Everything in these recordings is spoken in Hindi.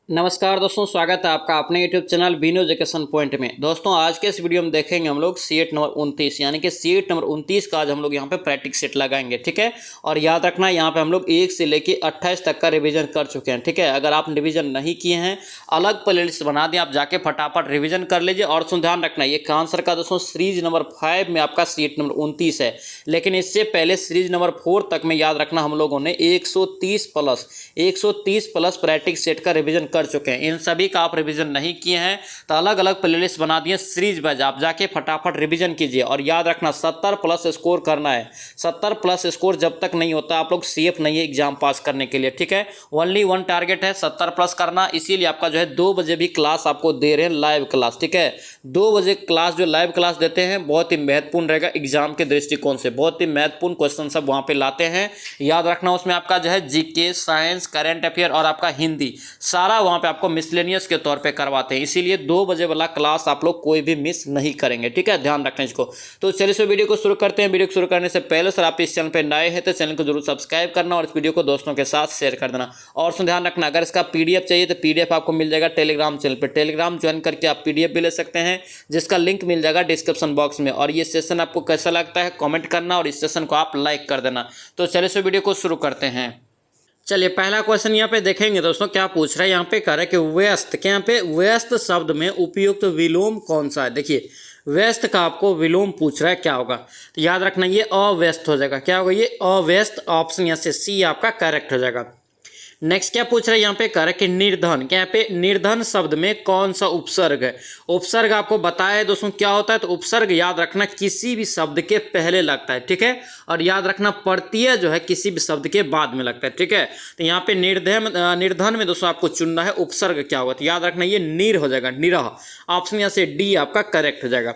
नमस्कार दोस्तों, स्वागत है आपका अपने YouTube channel Bino education point में। दोस्तों आज के इस वीडियो में देखेंगे हम लोग सीट नंबर 29 यानी कि सीट नंबर 29 का आज हम लोग यहाँ पे प्रैक्टिस सेट लगाएंगे। ठीक है, और याद रखना यहाँ पे हम लोग 1 से लेके 28 तक का रिवीजन कर चुके हैं। ठीक है, अगर आप रिवीजन नहीं किए हैं अलग प्लेलिस्ट बना दें, आप जाके फटाफट रिविजन कर लीजिए। और सुन ध्यान रखना ये आंसर का दोस्तों सीरीज नंबर 5 में आपका सीट नंबर 29 है, लेकिन इससे पहले सीरीज नंबर 4 तक में याद रखना हम लोगों ने 130 प्लस प्रैक्टिस सेट का रिवीजन कर चुके हैं। इन सभी का आप रिवीजन नहीं किए हैं तो अलग अलग प्लेलिस्ट बना दिए सीरीज वाइज, आप जाके फटाफट रिवीजन कीजिए। और याद रखना 70 प्लस स्कोर करना है। 70 प्लस स्कोर जब तक नहीं होता आप लोग सेफ नहीं है एग्जाम पास करने के लिए। ठीक है, ओनली वन टारगेट है 70 प्लस करना। इसीलिए आपका जो है 2 बजे भी क्लास आपको दे रहे हैं लाइव क्लास। ठीक है, 2 बजे क्लास जो लाइव क्लास देते हैं बहुत ही महत्वपूर्ण रहेगा एग्जाम के दृष्टिकोण से, बहुत ही महत्वपूर्ण क्वेश्चन सब वहाँ पे लाते हैं। याद रखना उसमें आपका जो है जीके, साइंस, करंट अफेयर और आपका हिंदी सारा वहाँ पे आपको मिसलेनियस के तौर पे करवाते हैं। इसीलिए 2 बजे वाला क्लास आप लोग कोई भी मिस नहीं करेंगे। ठीक है, ध्यान रखना इसको। तो चलिए इस वीडियो को शुरू करते हैं। वीडियो को शुरू करने से पहले सर आप इस चैनल पे नए हैं तो चैनल को जरूर सब्सक्राइब करना और इस वीडियो को दोस्तों के साथ शेयर कर देना। और सुन ध्यान रखना अगर इसका पीडीएफ चाहिए तो पीडीएफ आपको मिल जाएगा टेलीग्राम चैनल पर। टेलीग्राम ज्वाइन करके आप पीडीएफ भी ले सकते हैं, जिसका लिंक मिल जाएगा डिस्क्रिप्शन बॉक्स में। और ये सेशन आपको कैसा लगता है कॉमेंट करना और इस सेशन को आप लाइक कर देना। तो चलिए इस वीडियो को शुरू करते हैं। चलिए पहला क्वेश्चन यहाँ पे देखेंगे दोस्तों, क्या पूछ रहा है यहाँ पे कह रहा है कि व्यस्त, क्या यहाँ पे व्यस्त शब्द में उपयुक्त विलोम कौन सा है। देखिए व्यस्त का आपको विलोम पूछ रहा है, क्या होगा तो याद रखना ये अव्यस्त हो जाएगा। क्या होगा ये अव्यस्त, ऑप्शन यहाँ से सी आपका करेक्ट हो जाएगा। नेक्स्ट क्या पूछ रहा है यहाँ पे कह रहा है कि निर्धन, क्या यहाँ पे निर्धन शब्द में कौन सा उपसर्ग है। उपसर्ग आपको बताया है दोस्तों क्या होता है, तो उपसर्ग याद रखना किसी भी शब्द के पहले लगता है। ठीक है, और याद रखना प्रत्यय जो है किसी भी शब्द के बाद में लगता है। ठीक है, तो यहाँ पे निर्धन में दोस्तों आपको चुनना है उपसर्ग क्या होगा, तो याद रखना ये नीर हो जाएगा, निरह। ऑप्शन यहाँ से डी आपका करेक्ट हो जाएगा।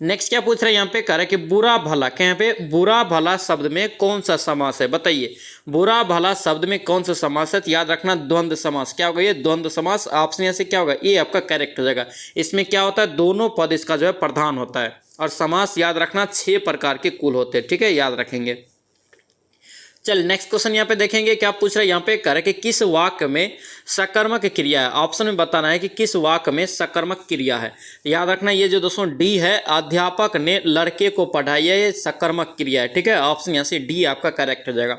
नेक्स्ट क्या पूछ रहा है यहाँ पे कह रहा है कि बुरा भला, क्या यहाँ पे बुरा भला शब्द में कौन सा समास है बताइए। बुरा भला शब्द में कौन सा समास है, तो याद रखना द्वंद्व समास। क्या होगा ये द्वंद्व समास। ऑप्शन यहाँ से क्या होगा ये आपका करेक्ट हो जाएगा। इसमें क्या होता है दोनों पद इसका जो है प्रधान होता है। और समास याद रखना 6 प्रकार के कुल होते हैं। ठीक है, याद रखेंगे। चल नेक्स्ट क्वेश्चन यहाँ पे देखेंगे क्या पूछ रहा है यहाँ पे कह रहा है कि किस वाक्य में सकर्मक क्रिया है। ऑप्शन में बताना है कि किस वाक्य में सकर्मक क्रिया है। याद रखना ये जो दोस्तों डी है, अध्यापक ने लड़के को पढ़ाया, ये सकर्मक क्रिया है। ठीक है, ऑप्शन यहाँ से डी आपका करेक्ट हो जाएगा।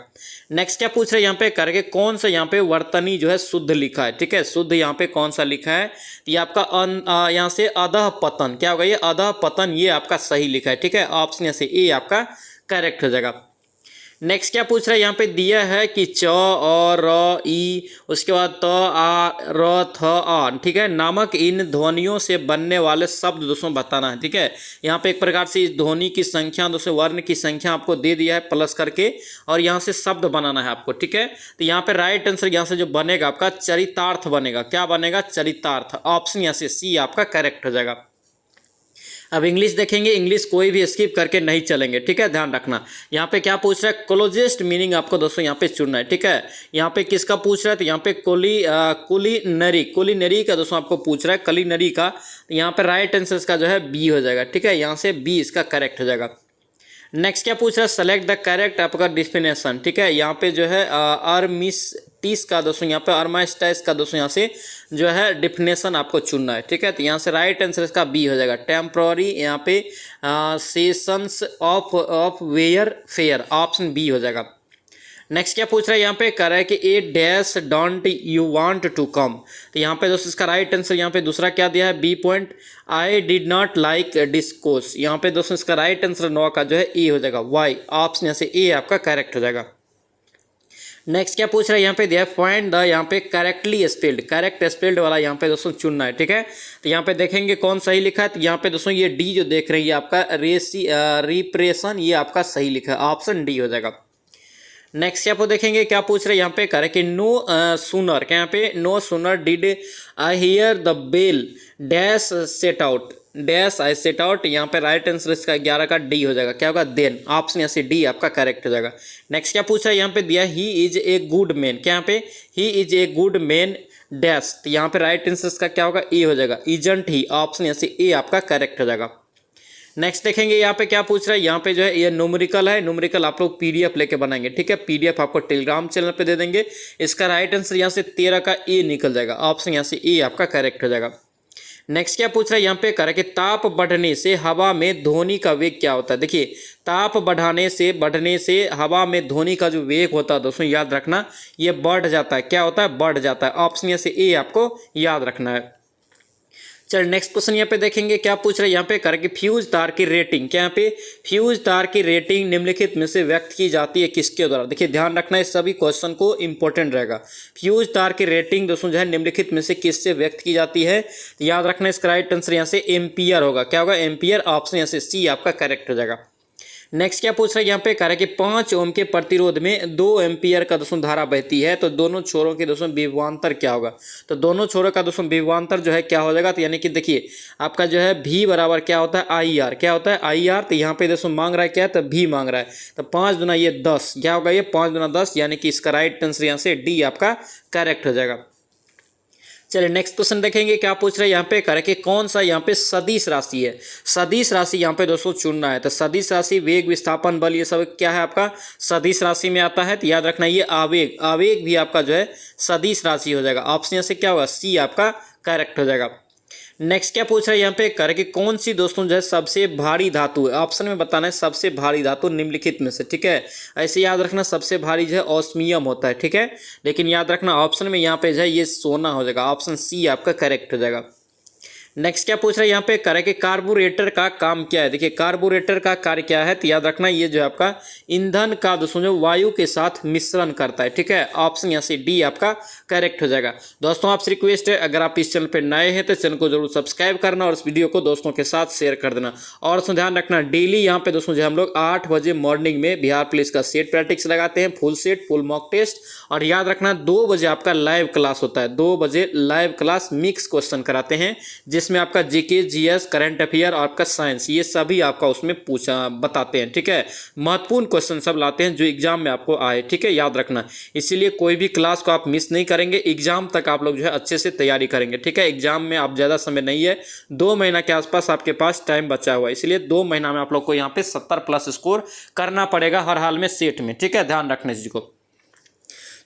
नेक्स्ट क्या पूछ रहे हैं यहाँ पे कह रहे कि कौन सा यहाँ पे वर्तनी जो है शुद्ध लिखा है। ठीक है, शुद्ध यहाँ पे कौन सा लिखा है, ये आपका यहाँ से अधः पतन, क्या होगा ये अधः पतन, ये आपका सही लिखा है। ठीक है, ऑप्शन यहाँ से ए आपका करेक्ट हो जाएगा। नेक्स्ट क्या पूछ रहा है यहाँ पे दिया है कि च और र ई, उसके बाद त आ र थ आ, ठीक है, नामक इन ध्वनियों से बनने वाले शब्द दोस्तों बताना है। ठीक है, यहाँ पे एक प्रकार से इस ध्वनि की संख्या दोस्तों वर्ण की संख्या आपको दे दिया है प्लस करके, और यहाँ से शब्द बनाना है आपको। ठीक है, तो यहाँ पे राइट आंसर यहाँ से जो बनेगा आपका चरितार्थ बनेगा। क्या बनेगा चरितार्थ। ऑप्शन यहाँ से सी आपका करेक्ट हो जाएगा। अब इंग्लिश देखेंगे, इंग्लिश कोई भी स्किप करके नहीं चलेंगे। ठीक है, ध्यान रखना यहाँ पे क्या पूछ रहा है क्लोजेस्ट मीनिंग आपको दोस्तों यहाँ पे चुनना है। ठीक है, यहाँ पे किसका पूछ रहा है, तो यहाँ पे कुलीनरी का दोस्तों आपको पूछ रहा है, कलिनरी का। यहाँ पे राइट आंसर इसका जो है बी हो जाएगा। ठीक है, यहाँ से बी इसका करेक्ट हो जाएगा। नेक्स्ट क्या पूछ रहा है सेलेक्ट द करेक्ट आपका डिफिनेशन। ठीक है, यहाँ पे जो है अर्मिस्टिस का दोस्तों यहाँ पे अर्माइस्टाइस का दोस्तों यहाँ से जो है डिफिनेशन आपको चुनना है। ठीक है, तो यहाँ से राइट आंसर इसका बी हो जाएगा। टेम्प्ररी यहाँ पे sessions of where fair, option B हो जाएगा। नेक्स्ट क्या पूछ रहा है यहाँ पे कह रहा है कि A dash don't you want to come, तो यहाँ पे दोस्तों इसका राइट आंसर यहाँ पे दूसरा क्या दिया है B point, I did not like discourse. यहाँ पे दोस्तों इसका राइट आंसर 9 का जो है ए हो जाएगा, वाई। ऑप्शन यहाँ से ए आपका करेक्ट हो जाएगा। नेक्स्ट क्या पूछ रहा है यहाँ पे दिया है फाइंड द, यहाँ पे करेक्टली स्पेल्ड, करेक्ट स्पेल्ड वाला यहाँ पे दोस्तों चुनना है। ठीक है, तो यहाँ पे देखेंगे कौन सही लिखा है, तो यहाँ पे दोस्तों ये डी जो देख रहे हैं ये आपका रिप्रेशन, ये आपका सही लिखा है, ऑप्शन डी हो जाएगा। नेक्स्ट आपको देखेंगे क्या पूछ रहे हैं यहाँ पे कह रहे कि नो सूनर, क्या यहाँ पे no sooner did I hear the bell dash set out, dash I set out. यहाँ पे राइट आंसर इसका 11 का डी हो जाएगा। क्या होगा देन। ऑप्शन यहाँ से डी आपका करेक्ट हो जाएगा। नेक्स्ट क्या पूछ रहा है यहाँ पे दिया he is a good man, क्या यहाँ पे he is a good man dash, तो यहाँ पे राइट आंसर इसका क्या होगा ए हो जाएगा, इजंट ही। ऑप्शन यहाँ से ए आपका करेक्ट हो जाएगा। नेक्स्ट देखेंगे यहाँ पे क्या पूछ रहा है, यहाँ पे जो है ये न्यूमेरिकल है, न्यूमेरिकल आप लोग पीडीएफ लेके बनाएंगे, ठीक है। पीडीएफ आपको टेलीग्राम चैनल पे दे देंगे। इसका राइट आंसर यहाँ से 13 का ए निकल जाएगा, ऑप्शन यहाँ से ए आपका करेक्ट हो जाएगा। नेक्स्ट क्या पूछ रहा है यहाँ पे, कह रहा है कि ताप बढ़ने से हवा में ध्वनि का वेग क्या होता है। देखिए ताप बढ़ने से हवा में ध्वनि का जो वेग होता है दोस्तों याद रखना ये बढ़ जाता है। क्या होता है, बढ़ जाता है। ऑप्शन यहाँ से ए आपको याद रखना है। चल नेक्स्ट क्वेश्चन यहाँ पे देखेंगे क्या पूछ रहे हैं यहाँ पे, कर कि फ्यूज तार की रेटिंग, क्या यहाँ पे फ्यूज तार की रेटिंग निम्नलिखित में से व्यक्त की जाती है किसके द्वारा। देखिए ध्यान रखना इस सभी क्वेश्चन को इंपॉर्टेंट रहेगा। फ्यूज तार की रेटिंग दोस्तों जो है निम्नलिखित में से किससे व्यक्त की जाती है, याद रखना इसका राइट आंसर यहाँ से एम्पियर होगा। क्या होगा, एम्पियर। ऑप्शन यहाँ से सी आपका करेक्ट हो जाएगा। नेक्स्ट क्या पूछ रहा है यहाँ पे, कह रहा है कि 5 ओम के प्रतिरोध में 2 एम्पियर का दोस्तों धारा बहती है, तो दोनों छोरों के दोस्तों विभवांतर क्या होगा। तो दोनों छोरों का दोस्तों विभवांतर जो है क्या हो जाएगा, तो यानी कि देखिए आपका जो है भी बराबर क्या होता है आई आर। क्या होता है आई आर। तो यहाँ पे दोस्तों मांग रहा है क्या है, तो भी मांग रहा है। तो 5 दूना ये 10, क्या होगा ये 5 दूना 10, यानी कि इसका राइट आंसर यहाँ से डी आपका करेक्ट हो जाएगा। चलिए नेक्स्ट क्वेश्चन देखेंगे क्या पूछ रहे हैं यहाँ पे, करें कि कौन सा यहाँ पे सदिश राशि है। सदिश राशि यहाँ पे दोस्तों चुनना है। तो सदिश राशि, वेग, विस्थापन, बल, ये सब क्या है आपका सदिश राशि में आता है। तो याद रखना ये आवेग, आवेग भी आपका जो है सदिश राशि हो जाएगा। ऑप्शन यहाँ से क्या होगा, सी आपका करेक्ट हो जाएगा। नेक्स्ट क्या पूछ रहा है यहाँ पे, कर कि कौन सी दोस्तों जो है सबसे भारी धातु है। ऑप्शन में बताना है सबसे भारी धातु निम्नलिखित में से, ठीक है। ऐसे याद रखना सबसे भारी जो है ऑस्मियम होता है, ठीक है। लेकिन याद रखना ऑप्शन में यहाँ पे जो है ये सोना हो जाएगा। ऑप्शन सी आपका करेक्ट हो जाएगा। नेक्स्ट क्या पूछ रहा है यहाँ पे, करें कि कार्बोरेटर का काम क्या है। देखिए कार्बोरेटर का कार्य क्या है, तो याद रखना ये जो है आपका ईंधन का दोस्तों जो वायु के साथ मिश्रण करता है, ठीक है। ऑप्शन यहाँ से डी आपका करेक्ट हो जाएगा। दोस्तों आपसे रिक्वेस्ट है अगर आप इस चैनल पर नए हैं तो चैनल को जरूर सब्सक्राइब करना और इस वीडियो को दोस्तों के साथ शेयर कर देना। और दोस्तों ध्यान रखना डेली यहाँ पे दोस्तों जो हम लोग 8 बजे मॉर्निंग में बिहार पुलिस का सेट प्रैक्टिस लगाते हैं, full set, full mock test. और याद रखना 2 बजे आपका लाइव क्लास होता है, 2 बजे लाइव क्लास मिक्स क्वेश्चन कराते हैं, जिसमें आपका जीके, जीएस, करंट अफेयर और आपका साइंस ये सभी आपका उसमें बताते हैं, ठीक है। महत्वपूर्ण क्वेश्चन सब लाते हैं जो एग्जाम में आपको आए, ठीक है, याद रखना। इसीलिए कोई भी क्लास को आप मिस नहीं करेंगे, एग्जाम तक आप लोग जो है अच्छे से तैयारी करेंगे, ठीक है। एग्जाम में आप ज़्यादा समय नहीं है, 2 महीना के आसपास आपके पास टाइम बचा हुआ है, इसलिए 2 महीना में आप लोग को यहाँ पे 70+ स्कोर करना पड़ेगा हर हाल में सेट में, ठीक है। ध्यान रखना इस चीज को।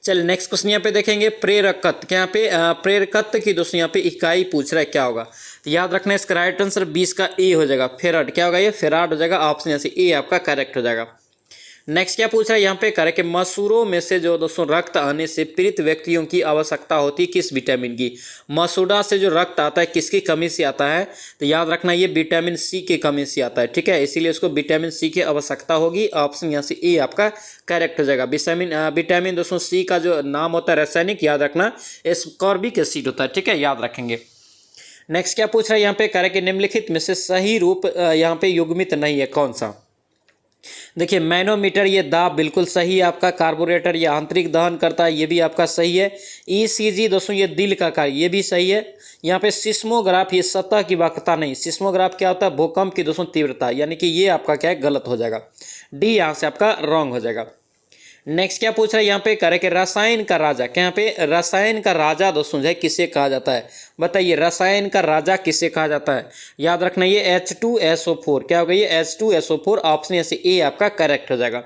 चलिए नेक्स्ट क्वेश्चन यहाँ पे देखेंगे प्रेरकत्व, क्या यहाँ पे प्रेरकत्व की दोस्तों यहाँ पे इकाई पूछ रहा है क्या होगा। तो याद रखना इसका राइट आंसर 20 का ए हो जाएगा, फेराड। क्या होगा ये फेराड हो जाएगा। ऑप्शन यहाँ से ए आपका करेक्ट हो जाएगा। नेक्स्ट क्या पूछ रहा है यहाँ पे, करें कि मसूरों में से जो दोस्तों रक्त आने से पीड़ित व्यक्तियों की आवश्यकता होती है किस विटामिन की। मसूड़ा से जो रक्त आता है किसकी कमी से आता है, तो याद रखना ये विटामिन सी की कमी से आता है, ठीक है। इसीलिए उसको विटामिन सी की आवश्यकता होगी। ऑप्शन यहाँ से ए आपका करेक्ट हो जाएगा। विटामिन दोस्तों सी का जो नाम होता है रासायनिक, याद रखना एस्कॉर्बिक एसिड होता है, ठीक है, याद रखेंगे। नेक्स्ट क्या पूछ रहा है यहाँ पे, करें कि निम्नलिखित में से सही रूप यहाँ पे युग्मित नहीं है कौन सा। देखिए मैनोमीटर ये दाब बिल्कुल सही है आपका। कार्बोरेटर ये आंतरिक दहन करता है, ये भी आपका सही है। ईसीजी दोस्तों ये दिल का कार्य, ये भी सही है। यहाँ पे सिस्मोग्राफ ये सतह की वक्रता नहीं, सिस्मोग्राफ क्या होता है भूकंप की दोस्तों तीव्रता, यानी कि ये आपका क्या है गलत हो जाएगा। डी यहाँ से आपका रॉन्ग हो जाएगा। नेक्स्ट क्या पूछ रहा है यहाँ पे, करें कि रसायन का राजा, क्या यहाँ पे रसायन का राजा दोस्तों जो है किसे कहा जाता है, बताइए रसायन का राजा किसे कहा जाता है। याद रखना ये H2SO4, क्या होगा ये H2SO4। ऑप्शन यहाँ से ए आपका करेक्ट हो जाएगा।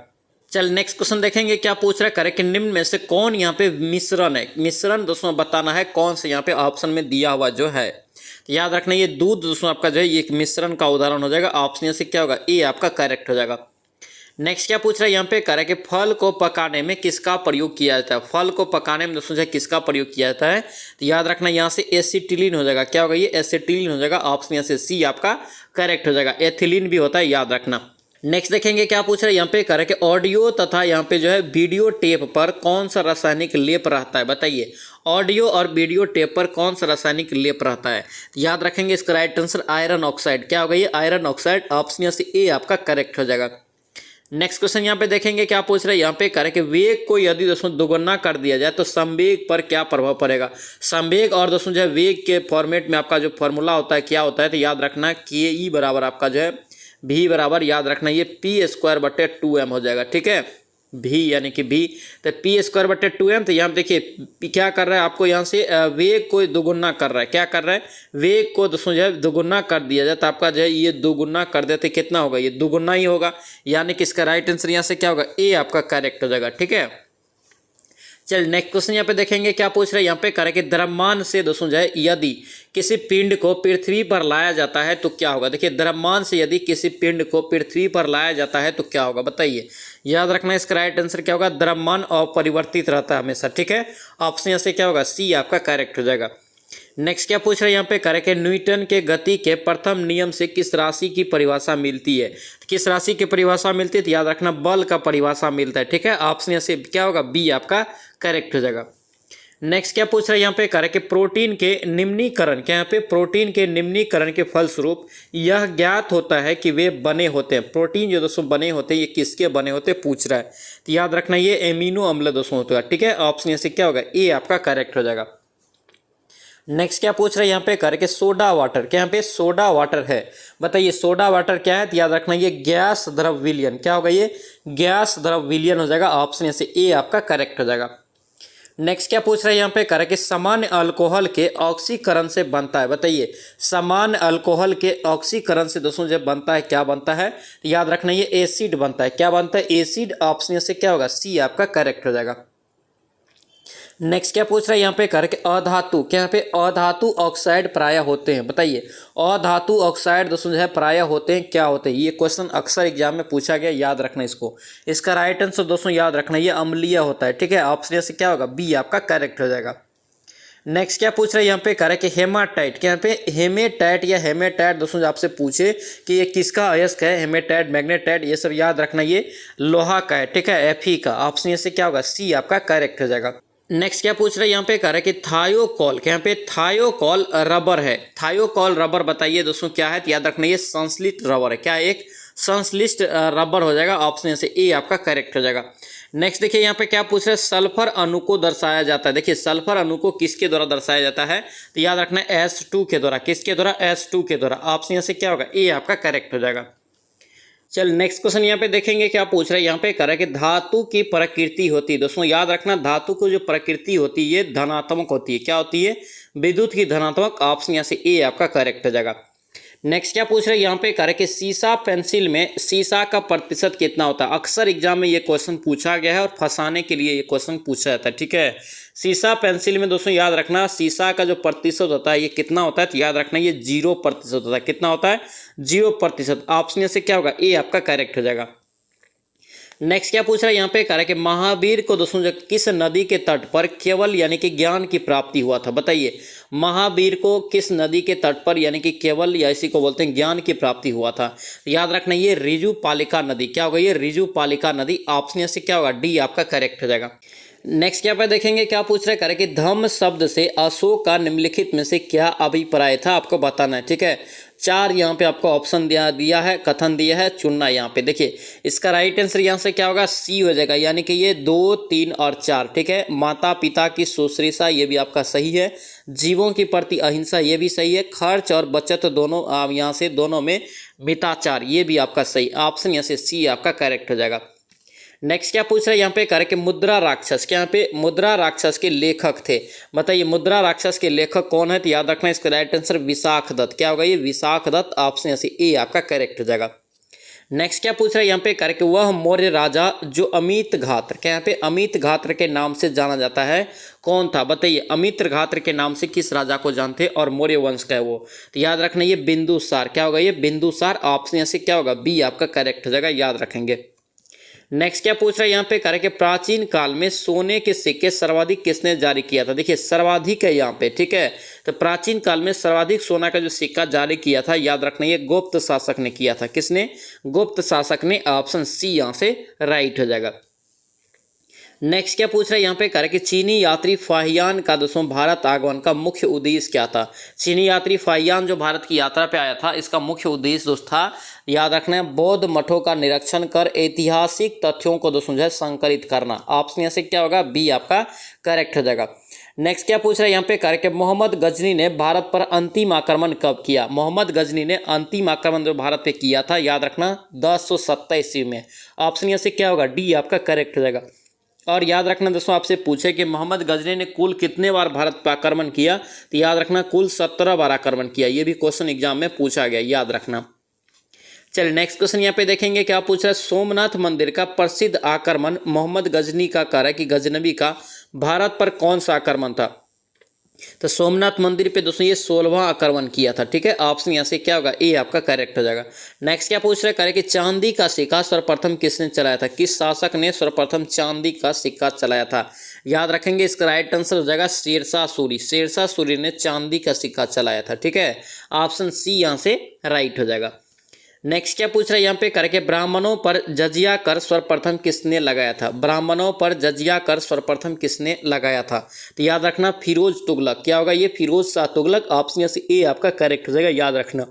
चल नेक्स्ट क्वेश्चन देखेंगे क्या पूछ रहा है, करें कि निम्न में से कौन यहाँ पे मिश्रण है। मिश्रण दोस्तों बताना है कौन से यहाँ पे ऑप्शन में दिया हुआ जो है। याद रखना ये दूध दोस्तों आपका जो है ये एक मिश्रण का उदाहरण हो जाएगा। ऑप्शन यहाँ से क्या होगा ए आपका करेक्ट हो जाएगा। नेक्स्ट क्या पूछ रहा है यहाँ पे, करें कि फल को पकाने में किसका प्रयोग किया जाता है। फल को पकाने में दोस्तों किसका प्रयोग किया जाता है, तो याद रखना यहाँ से एसिटिलीन हो जाएगा। क्या होगा ये एसिटिलीन हो जाएगा। ऑप्शन यहाँ से सी आपका करेक्ट हो जाएगा। एथिलीन भी होता है, याद रखना। नेक्स्ट देखेंगे क्या पूछ रहा है यहाँ पे, करें कि ऑडियो तथा यहाँ पे जो है वीडियो टेप पर कौन सा रासायनिक लेप रहता है, बताइए ऑडियो और वीडियो टेप पर कौन सा रासायनिक लेप रहता है। याद रखेंगे इसका राइट आंसर आयरन ऑक्साइड। क्या होगा ये आयरन ऑक्साइड। ऑप्शन यहाँ से ए आपका करेक्ट हो जाएगा। नेक्स्ट क्वेश्चन यहाँ पे देखेंगे क्या पूछ रहे हैं यहाँ पे, करें कि वेग को यदि दोस्तों दोगुना कर दिया जाए तो संवेग पर क्या प्रभाव पड़ेगा। संवेग और दोस्तों जो है वेग के फॉर्मेट में आपका जो फॉर्मूला होता है क्या होता है, तो याद रखना के ई बराबर आपका जो है भी बराबर, याद रखना ये P²/2m हो जाएगा, ठीक है। भी यानी कि भी, तो पी स्क्वायर बटे 2m। तो यहाँ पे देखिए क्या कर रहा है, आपको यहाँ से वेग को दोगुना कर रहा है। क्या कर रहा है, वेग को दोस्तों जो है दोगुना कर दिया जाए तो आपका जो है ये दोगुना कर देते कितना होगा, ये दोगुना ही होगा, यानी कि इसका राइट आंसर यहाँ से क्या होगा, ए आपका करेक्ट हो जाएगा। ठीक है, चल नेक्स्ट क्वेश्चन यहाँ पे देखेंगे क्या पूछ रहे हैं यहाँ पे, करें कि द्रव्यमान से दोस्तों जो है यदि किसी पिंड को पृथ्वी पर लाया जाता है तो क्या होगा। देखिए द्रव्यमान से यदि किसी पिंड को पृथ्वी पर लाया जाता है तो क्या होगा, बताइए। याद रखना इसका राइट आंसर क्या होगा, द्रव्यमान अपरिवर्तित रहता है हमेशा। ठीक है, ऑप्शन यहाँ से क्या होगा, सी आपका करेक्ट हो जाएगा। नेक्स्ट क्या पूछ रहे हैं यहाँ पे, करें कि न्यूटन के गति के प्रथम नियम से किस राशि की परिभाषा मिलती है। किस राशि की परिभाषा मिलती है, तो याद रखना बल का परिभाषा मिलता है। ठीक है, ऑप्शन यहाँ से क्या होगा, बी आपका करेक्ट हो जाएगा। नेक्स्ट क्या पूछ रहे हैं यहाँ पे, करें कि प्रोटीन के निम्नीकरण, क्या यहाँ पे प्रोटीन के निम्नीकरण के फलस्वरूप यह ज्ञात होता है कि वे बने होते हैं। प्रोटीन जो दोस्तों बने होते हैं ये किसके बने होते हैं पूछ रहा है, तो याद रखना ये एमिनो अम्ल दोस्तों होता है। ठीक है, ऑप्शन यहाँ से क्या होगा, ए आपका करेक्ट हो जाएगा। नेक्स्ट क्या पूछ रहे हैं यहाँ पे, करके सोडा वाटर, क्या यहाँ पे सोडा वाटर है, बताइए सोडा वाटर क्या है, तो याद रखना ये गैस द्रव विलयन, क्या होगा ये गैस द्रव विलयन हो जाएगा। ऑप्शन यहाँ से ए आपका करेक्ट हो जाएगा। नेक्स्ट क्या पूछ रहे हैं यहाँ पे, करें सामान्य अल्कोहल के ऑक्सीकरण से बनता है, बताइए सामान्य अल्कोहल के ऑक्सीकरण से दोस्तों जब बनता है क्या बनता है, तो याद रखना ये एसिड बनता है। क्या बनता है, एसिड। ऑप्शन यहाँ से क्या होगा, सी आपका करेक्ट हो जाएगा। नेक्स्ट क्या पूछ रहा है यहाँ पे, करके अधातु, क्या यहाँ पे अधातु ऑक्साइड प्राय होते हैं, बताइए अधातु ऑक्साइड दोस्तों जो है प्राय होते हैं, क्या होते हैं। ये क्वेश्चन अक्सर एग्जाम में पूछा गया, याद रखना इसको। इसका राइट आंसर दोस्तों याद रखना ये अम्लीय होता है। ठीक है, ऑप्शन से क्या होगा, बी आपका करेक्ट हो जाएगा। नेक्स्ट क्या पूछ रहे हैं यहाँ पे, करें कि हेमाटाइट, क्या यहाँ पे हेमेटाइट या हेमेटाइट दोस्तों जो आपसे पूछे कि ये किसका अयस्क है, हेमेटाइट मैग्नेटाइट ये सब याद रखना ये लोहा का है। ठीक है, Fe का। ऑप्शन ये से क्या होगा, सी आपका करेक्ट हो जाएगा। नेक्स्ट क्या पूछ रहे हैं यहाँ पे, कह रहे कि थायोकॉल, क्या यहाँ पे थायोकॉल रबर है। थायोकॉल रबर बताइए दोस्तों क्या है, तो याद रखना ये संश्लिष्ट रबर है। क्या एक संश्लिष्ट रबर हो जाएगा। ऑप्शन से ए आपका करेक्ट हो जाएगा। नेक्स्ट देखिए यहाँ पे क्या पूछ रहे हैं, सल्फर अणु को दर्शाया जाता है। देखिए सल्फर अणु को किसके द्वारा दर्शाया जाता है, तो याद रखना S2 के द्वारा। किसके द्वारा, S2 के द्वारा। ऑप्शन यहाँ से क्या होगा, ए आपका करेक्ट हो जाएगा। चल नेक्स्ट क्वेश्चन यहाँ पे देखेंगे क्या पूछ रहे हैं यहाँ पे, करें कि धातु की प्रकृति होती है। दोस्तों याद रखना धातु की जो प्रकृति होती है ये धनात्मक होती है। क्या होती है, विद्युत की धनात्मक। ऑप्शन यहाँ से ए आपका करेक्ट हो जाएगा। नेक्स्ट क्या पूछ रहे हैं यहाँ पे, करें कि सीसा पेंसिल में सीसा का प्रतिशत कितना होता है। अक्सर एग्जाम में ये क्वेश्चन पूछा गया है और फंसाने के लिए ये क्वेश्चन पूछा जाता है। ठीक है, सीसा पेंसिल में दोस्तों याद रखना सीसा का जो प्रतिशत होता है ये कितना होता है, तो याद रखना ये 0% होता है। कितना होता है, 0%। ऑप्शन से क्या होगा, ए आपका करेक्ट हो जाएगा। नेक्स्ट क्या पूछ रहा है यहाँ पे, कह रहा है कि महावीर को दोस्तों जो किस नदी के तट पर केवल यानी कि ज्ञान की प्राप्ति हुआ था। बताइए महावीर को किस नदी के तट पर यानी कि केवल या इसी को बोलते हैं ज्ञान की प्राप्ति हुआ था। याद रखना ये ऋजुपालिका नदी। क्या होगा, ये ऋजुपालिका नदी। ऑप्शन से क्या होगा, डी आपका करेक्ट हो जाएगा। नेक्स्ट क्या पे देखेंगे क्या पूछ रहे हैं, करें कि धम्म शब्द से अशोक का निम्नलिखित में से क्या अभिप्राय था, आपको बताना है। ठीक है, 4 यहाँ पे आपको ऑप्शन दिया है, कथन दिया है, चुनना। यहाँ पे देखिए इसका राइट आंसर यहाँ से क्या होगा, सी हो जाएगा, यानी कि ये 2, 3 और 4। ठीक है, माता पिता की शुश्रूषा ये भी आपका सही है, जीवों के प्रति अहिंसा ये भी सही है, खर्च और बचत दोनों यहाँ से दोनों में मिताचार ये भी आपका सही। ऑप्शन यहाँ से सी आपका करेक्ट हो जाएगा। नेक्स्ट क्या पूछ रहे हैं यहाँ पे, करें कि मुद्रा राक्षस, क्या यहाँ पे मुद्रा राक्षस के लेखक थे। बताइए मुद्रा राक्षस के लेखक कौन है, तो याद रखना इसका राइट आंसर विशाख दत्त। क्या होगा, ये विशाख दत्त। ऑप्शन से ए आपका करेक्ट हो जाएगा। नेक्स्ट क्या पूछ रहे हैं यहाँ पे, करें कि वह मौर्य राजा जो अमित घात्र, क्या यहाँ पे अमित घात्र के नाम से जाना जाता है कौन था। बताइए अमित घात्र के नाम से किस राजा को जानते और मौर्य वंश का है वो, तो याद रखना ये बिंदुसार। क्या होगा, ये बिंदुसार। ऑप्शन से क्या होगा, बी आपका करेक्ट हो जाएगा, याद रखेंगे। नेक्स्ट क्या पूछ रहा है यहाँ पे, करें कि प्राचीन काल में सोने के सिक्के सर्वाधिक किसने जारी किया था। देखिए सर्वाधिक है यहाँ पे। ठीक है, तो प्राचीन काल में सर्वाधिक सोना का जो सिक्का जारी किया था याद रखना ये गुप्त शासक ने किया था। किसने, गुप्त शासक ने। ऑप्शन सी यहाँ से राइट हो जाएगा। नेक्स्ट क्या पूछ रहे हैं यहाँ पे, करें कि चीनी यात्री फाहियान का दोस्तों भारत आगमन का मुख्य उद्देश्य क्या था। चीनी यात्री फाहियान जो भारत की यात्रा पे आया था इसका मुख्य उद्देश्य दोस्त था, याद रखना है, बौद्ध मठों का निरीक्षण कर ऐतिहासिक तथ्यों को दोस्तों जो है संकलित करना। ऑप्शन यहाँ से क्या होगा, बी आपका करेक्ट हो जाएगा। नेक्स्ट क्या पूछ रहा है यहाँ पे करके मोहम्मद गजनी ने भारत पर अंतिम आक्रमण कब किया? मोहम्मद गजनी ने अंतिम आक्रमण जो भारत पे किया था, याद रखना 1027 ईस्वी में। ऑप्शन यहाँ से क्या होगा? डी आपका करेक्ट हो जाएगा। और याद रखना दोस्तों, आपसे पूछे कि मोहम्मद गजनी ने कुल कितने बार भारत पर आक्रमण किया, तो याद रखना कुल 17 बार आक्रमण किया। ये भी क्वेश्चन एग्जाम में पूछा गया, याद रखना। चलिए नेक्स्ट क्वेश्चन यहाँ पे देखेंगे क्या पूछ रहा है। सोमनाथ मंदिर का प्रसिद्ध आक्रमण मोहम्मद गजनी का कह रहा है कि गजनबी का भारत पर कौन सा आक्रमण था? तो सोमनाथ मंदिर पे दोस्तों ये 16वां आक्रमण किया था। ठीक है, ऑप्शन यहाँ से क्या होगा? ए आपका करेक्ट हो जाएगा। नेक्स्ट क्या पूछ रहे हैं कि चांदी का सिक्का सर्वप्रथम किसने चलाया था? किस शासक ने सर्वप्रथम चांदी का सिक्का चलाया था? याद रखेंगे, इसका राइट आंसर हो जाएगा शेरशाह सूरी। शेरशाह सूरी ने चांदी का सिक्का चलाया था। ठीक है, ऑप्शन सी यहाँ से राइट हो जाएगा। नेक्स्ट क्या पूछ रहा है यहाँ पे करके ब्राह्मणों पर जजिया कर सर्वप्रथम किसने लगाया था? ब्राह्मणों पर जजिया कर सर्वप्रथम किसने लगाया था? तो याद रखना फिरोज तुगलक। क्या होगा? ये फिरोज शाह तुगलक। ऑप्शन यहाँ से ए आपका करेक्ट हो जाएगा, याद रखना।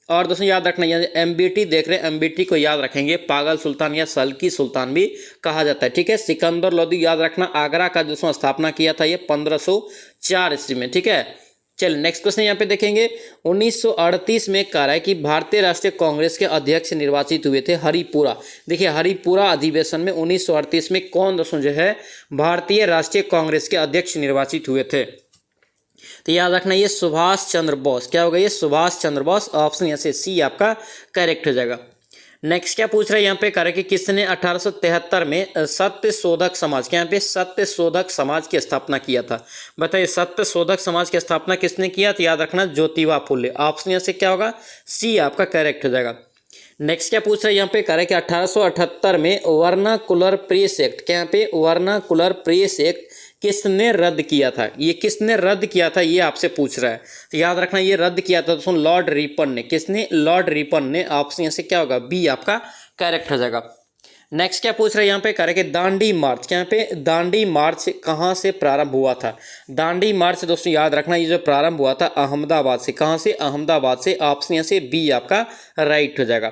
और दोस्तों याद रखना, यहाँ एमबीटी देख रहे हैं, एमबीटी को याद रखेंगे पागल सुल्तान या सल्की सुल्तान भी कहा जाता है। ठीक है, सिकंदर लोदी याद रखना आगरा का दोस्तों स्थापना किया था ये 1504 ईस्वी में। ठीक है, चलिए नेक्स्ट क्वेश्चन यहाँ पे देखेंगे। 1938 में कह रहा है कि भारतीय राष्ट्रीय कांग्रेस के अध्यक्ष निर्वाचित हुए थे हरिपुरा। देखिए हरिपुरा अधिवेशन में 1938 में कौन दोस्तों जो है भारतीय राष्ट्रीय कांग्रेस के अध्यक्ष निर्वाचित हुए थे? तो याद रखना ये सुभाष चंद्र बोस। क्या होगा? ये सुभाष चंद्र बोस। ऑप्शन यहाँ से सी आपका करेक्ट हो जाएगा। नेक्स्ट क्या पूछ रहा है यहाँ पे कह रहे कि किसने 1873 में सत्य शोधक समाज, क्या यहाँ पे सत्य शोधक समाज की स्थापना किया था? बताइए सत्य शोधक समाज की स्थापना किसने किया? तो याद रखना ज्योतिबा फुले। ऑप्शन यहाँ से क्या होगा? सी आपका करेक्ट हो जाएगा। नेक्स्ट क्या पूछ रहा है यहाँ पे कह रहा है कि 1878 में वर्नाकुलर प्रेस एक्ट, क्या यहाँ पे वर्नाकुलर प्रेस एक्ट किसने रद्द किया था? ये किसने रद्द किया था ये आपसे पूछ रहा है। तो याद रखना ये रद्द किया था दोस्तों लॉर्ड रिपन ने। किसने? लॉर्ड रिपन ने। ऑप्शन यहाँ से क्या होगा? बी आपका करेक्ट हो जाएगा। नेक्स्ट क्या पूछ रहे हैं यहाँ पे कह रहे कि दांडी मार्च, क्या यहाँ पे दांडी मार्च कहाँ से प्रारंभ हुआ था? दांडी मार्च दोस्तों याद रखना ये जो प्रारंभ हुआ था अहमदाबाद से। कहाँ से? अहमदाबाद से। ऑप्शन यहाँ से बी आपका राइट हो जाएगा।